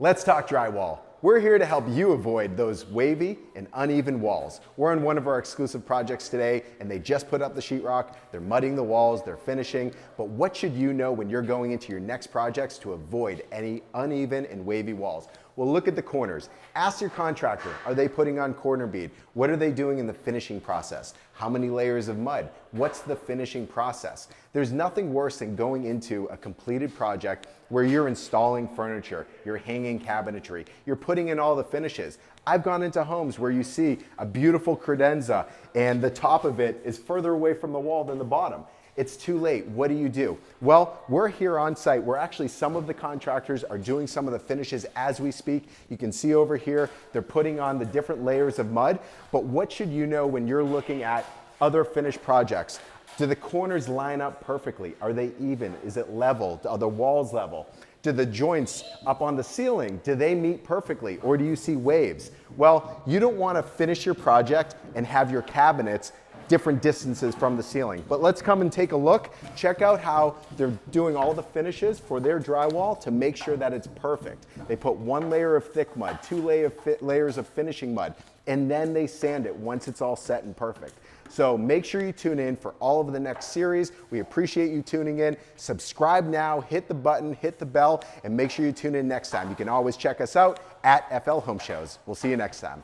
Let's talk drywall. We're here to help you avoid those wavy and uneven walls. We're on one of our exclusive projects today, and they just put up the sheetrock. They're mudding the walls, they're finishing. But what should you know when you're going into your next projects to avoid any uneven and wavy walls? Well, look at the corners. Ask your contractor, are they putting on corner bead? What are they doing in the finishing process? How many layers of mud? What's the finishing process? There's nothing worse than going into a completed project where you're installing furniture, you're hanging cabinetry, you're putting in all the finishes. I've gone into homes where you see a beautiful credenza and the top of it is further away from the wall than the bottom. It's too late. What do? Well, we're here on site where actually some of the contractors are doing some of the finishes as we speak. You can see over here, they're putting on the different layers of mud. But what should you know when you're looking at other finished projects? Do the corners line up perfectly? Are they even? Is it level? Are the walls level? Do the joints up on the ceiling, do they meet perfectly, or do you see waves? Well, you don't want to finish your project and have your cabinets different distances from the ceiling. But let's come and take a look. Check out how they're doing all the finishes for their drywall to make sure that it's perfect. They put one layer of thick mud, two layers of finishing mud, and then they sand it once it's all set and perfect. So make sure you tune in for all of the next series. We appreciate you tuning in. Subscribe now, hit the button, hit the bell, and make sure you tune in next time. You can always check us out at FL Home Shows. We'll see you next time.